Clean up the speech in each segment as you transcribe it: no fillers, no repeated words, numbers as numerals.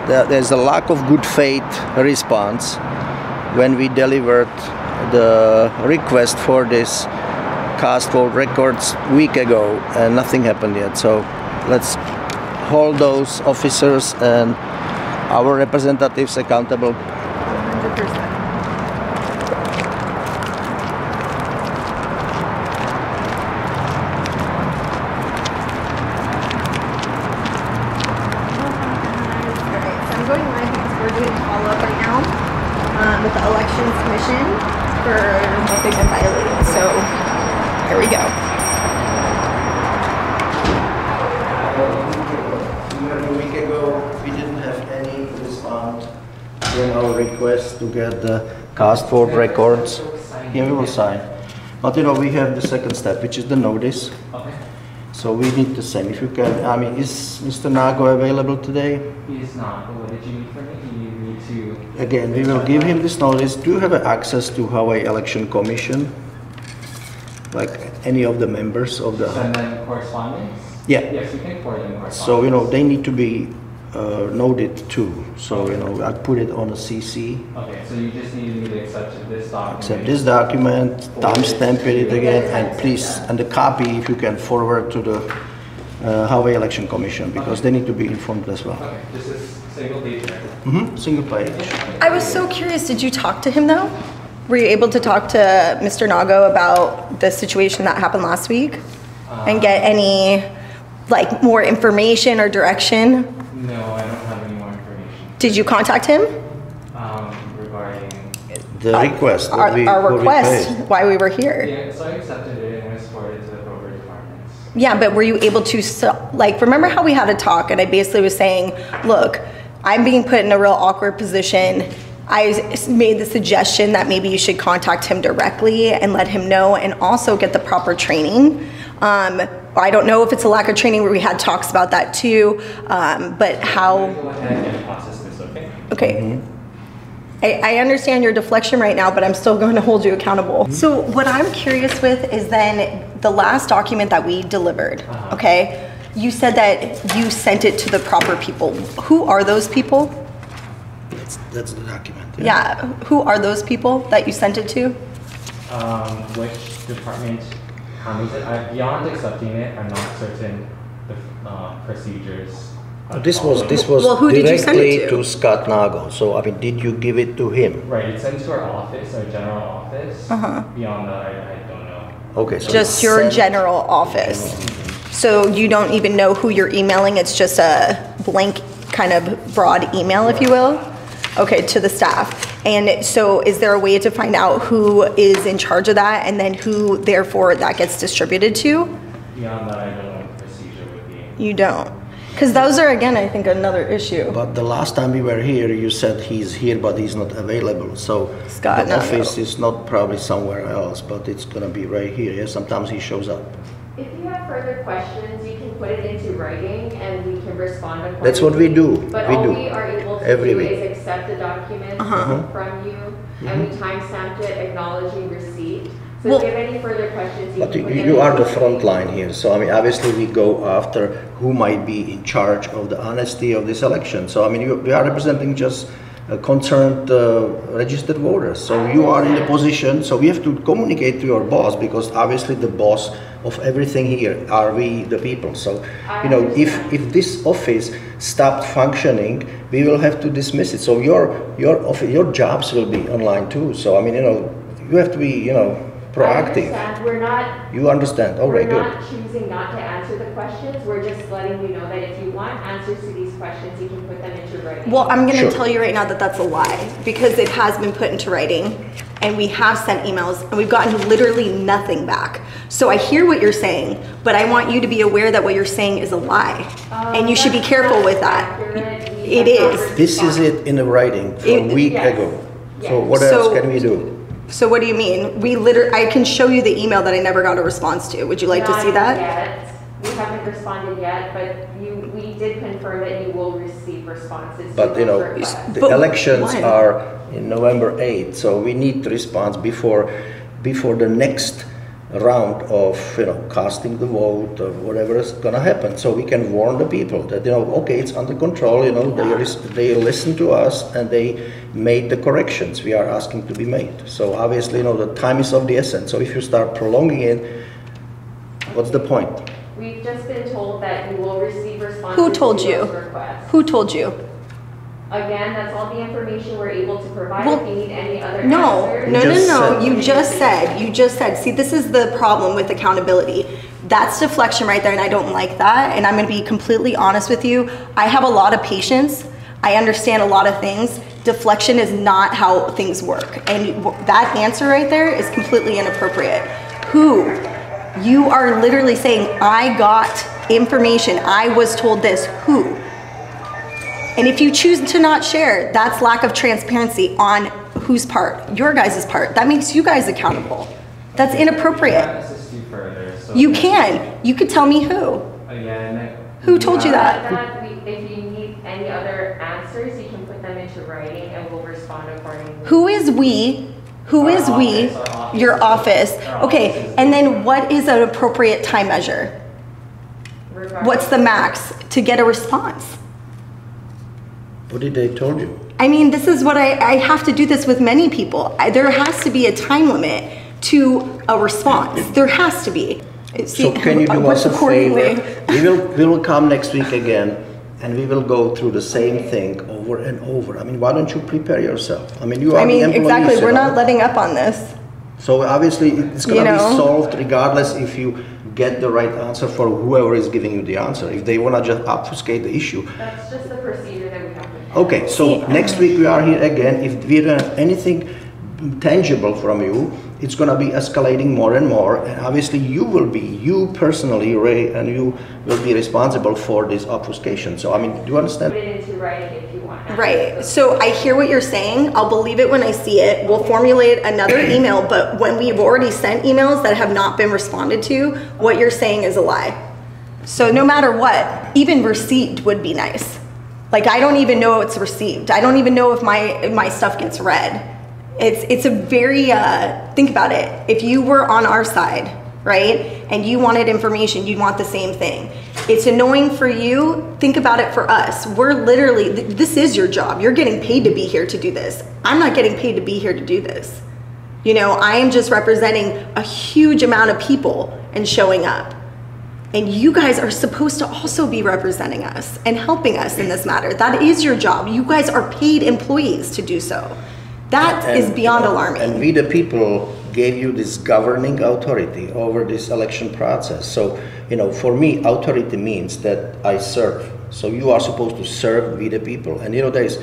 there's a lack of good faith response when we delivered the request for this cast vote records week ago, and nothing happened yet. So let's hold those officers and our representatives accountable. 100%. Going live because we're doing follow-up right now with the Elections Commission for what they've been violating. So here we go. A week ago, we didn't have any response to our request to get the cast vote records. Here we will sign. But you know, we have the second step, which is the notice. Okay. So we need the same. If you can, I mean, is Mr. Nago available today? He is not, but what did you need from me? You need to... Again, we will give him this notice. Do you have access to Hawaii Election Commission? Like any of the members of the... Send them correspondence? Yeah. Yes, we can forward them correspondence. So, you know, they need to be noted too. So, you know, I put it on a CC. Okay, so you just need me to accept this document. Accept this document, timestamp it again, and please, and the copy, if you can forward to the Hawaii Election Commission, because they need to be informed as well. Okay, this is single page, right? Mm-hmm, single page. I was so curious, did you talk to him though? Were you able to talk to Mr. Nago about the situation that happened last week? And get any, like, more information or direction? No, I don't have any more information. Did you contact him? Regarding... The request. Our request, why we were here. Yeah, so I accepted it and I forwarded it to the appropriate departments. Yeah, but were you able to, like, remember how we had a talk and I basically was saying, look, I'm being put in a real awkward position. I made the suggestion that maybe you should contact him directly and let him know, and also get the proper training. I don't know if it's a lack of training, where we had talks about that too, but how... Go ahead and process this, okay? Okay. Mm-hmm. I understand your deflection right now, but I'm still going to hold you accountable. So what I'm curious with is then the last document that we delivered, okay? You said that you sent it to the proper people. Who are those people? That's the document. Yeah, who are those people that you sent it to? Which department handles it? Beyond accepting it, I'm not certain the procedures. This was Well, who did you send it directly to Scott Nago. So I mean, did you give it to him? Right, it's sent to our office, our general office. Beyond that, I don't know. Okay, so Just your general office. So you don't even know who you're emailing. It's just a blank kind of broad email, if you will. Okay, to the staff. And so is there a way to find out who is in charge of that, and then who therefore that gets distributed to? Beyond that, I don't know what the procedure would be. You don't? Because those are, again, I think, another issue. But the last time we were here, you said he's here, but he's not available. So Scott the Nago. office is not probably somewhere else, but it's going to be right here. Yeah? Sometimes he shows up. If you have further questions, you can put it into writing and we can respond accordingly. That's what we do. But we all do. we are able to Every do week. is accept the document from you, and we timestamped it acknowledging receipt. So if you have any further questions, you But can put them you are into the front writing. line here. So, I mean, obviously we go after who might be in charge of the honesty of this election. So, I mean, we are representing just concerned registered voters. So you are in the position, so we have to communicate to your boss, because obviously the boss of everything here are we, the people. So, you know, if this office stopped functioning, we will have to dismiss it. So your jobs will be online too. So, I mean, you know, you have to be, you know, proactive. I understand. We're not. You understand? All right, We're good. not choosing not to answer the questions. We're just letting you know that if you want answers to these questions, you can put them into writing. Well, I'm going to Sure. tell you right now that that's a lie, because it has been put into writing, and we have sent emails, and we've gotten literally nothing back. So I hear what you're saying, but I want you to be aware that what you're saying is a lie, and you should be careful with that. It is. This is it in the writing from a week Yes. ago. So Yes. what else can we do? So what do you mean? I can show you the email that I never got a response to. Would you like to see that? Not yet. We haven't responded yet, but we did confirm that you will receive responses. But to you know, those requests. the But elections when? are in November 8th, so we need the response before the next round of casting the vote or whatever is going to happen, so we can warn the people that okay, it's under control. They listen to us and they made the corrections we are asking to be made. So obviously, the time is of the essence. So if you start prolonging it, what's the point? We've just been told that you will receive responses. Who told to you? those requests. Who told you? Again, that's all the information we're able to provide. Well, if you need any other No, answers. no. You just said. See, this is the problem with accountability. That's deflection right there, and I don't like that. And I'm going to be completely honest with you. I have a lot of patience. I understand a lot of things. Deflection is not how things work. And that answer right there is completely inappropriate. Who? You are literally saying, I got information. I was told this. Who? And if you choose to not share, that's lack of transparency on whose part? Your guys' part. That makes you guys accountable. That's inappropriate. I can assist you further. So You can. You could tell me who. Again, Who told you that? If you need any other answers, you can put them into writing and we'll respond accordingly. Who is we? Who Our is we? office, our office Your is- office. our Okay, office is- and then what is an appropriate time measure? Regarding- What's the max to get a response? What did they told you? I mean, this is what I have to do this with many people. There has to be a time limit to a response. There has to be. So can you do us a favor? We will come next week again, and we will go through the same thing over and over. I mean, why don't you prepare yourself? I mean, you are the employees. Exactly. We're you know. not letting up on this. So obviously, it's going to You know? be solved regardless if you get the right answer for whoever is giving you the answer. If they want to just obfuscate the issue. That's just the procedure that we have to follow. Okay, so next week we are here again. If we don't have anything tangible from you, it's going to be escalating more and more. And obviously, you personally, Ray, and you will be responsible for this obfuscation. So, I mean, do you understand? Put it into writing if you want. Right. So I hear what you're saying. I'll believe it when I see it. We'll formulate another email, but when we've already sent emails that have not been responded to, what you're saying is a lie. So no matter what, even received would be nice. Like, I don't even know it's received. I don't even know if my stuff gets read. It's a very, think about it. If you were on our side, right, and you wanted information, you'd want the same thing. It's annoying for you. Think about it for us. We're literally, this is your job. You're getting paid to be here to do this. I'm not getting paid to be here to do this. I am just representing a huge amount of people and showing up. And you guys are supposed to also be representing us and helping us in this matter. That is your job. You guys are paid employees to do so. That is beyond alarming. And we, the people, gave you this governing authority over this election process. So, for me, authority means that I serve. So you are supposed to serve we, the people. And there is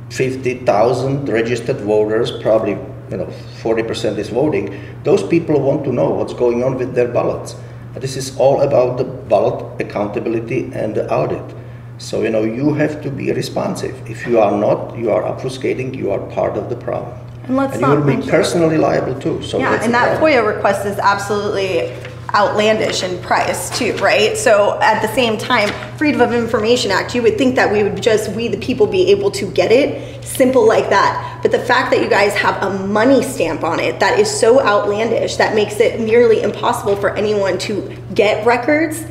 850,000 registered voters, probably 40% is voting. Those people want to know what's going on with their ballots. This is all about the ballot accountability and the audit. So, you have to be responsive. If you are not, you are obfuscating, you are part of the problem. And let's you not will be mention- personally liable too. So Yeah, that's and a that problem. FOIA request is absolutely outlandish in price too, right? So at the same time, Freedom of Information Act, you would think that we the people, be able to get it, simple like that. But the fact that you guys have a money stamp on it, that is so outlandish, that makes it nearly impossible for anyone to get records,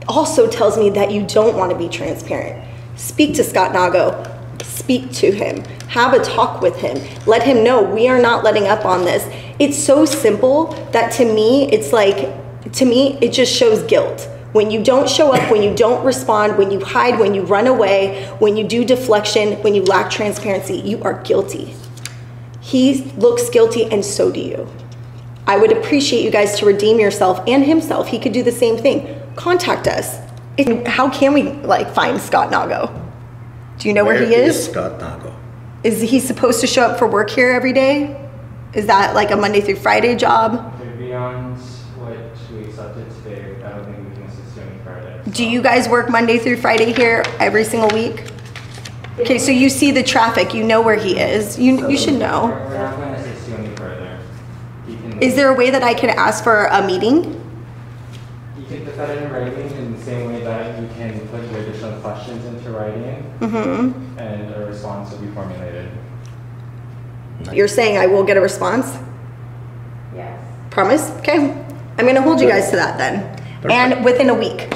also tells me that you don't want to be transparent. Speak to Scott Nago. Speak to him. Have a talk with him. Let him know we are not letting up on this. It's so simple that to me, it just shows guilt. When you don't show up, when you don't respond, when you hide, when you run away, when you do deflection, when you lack transparency, you are guilty. He looks guilty, and so do you. I would appreciate you guys to redeem yourself and himself. He could do the same thing. Contact us. How can we find Scott Nago? Do you know where he is? Scott Nago? Is he supposed to show up for work here every day? Is that like a Monday through Friday job? Beyond what we accepted today, I don't think we can assist you any further. Do you guys work Monday through Friday here every single week? Okay, so you see the traffic, you know where he is. You should know. We're not going to assist you any further. Is there a way that I can ask for a meeting? You can put that in writing in the same way that you can put your additional questions into writing, and a response will be formulated. You're saying I will get a response? Yes. Promise? Okay. I'm gonna hold you guys to that then. And within a week.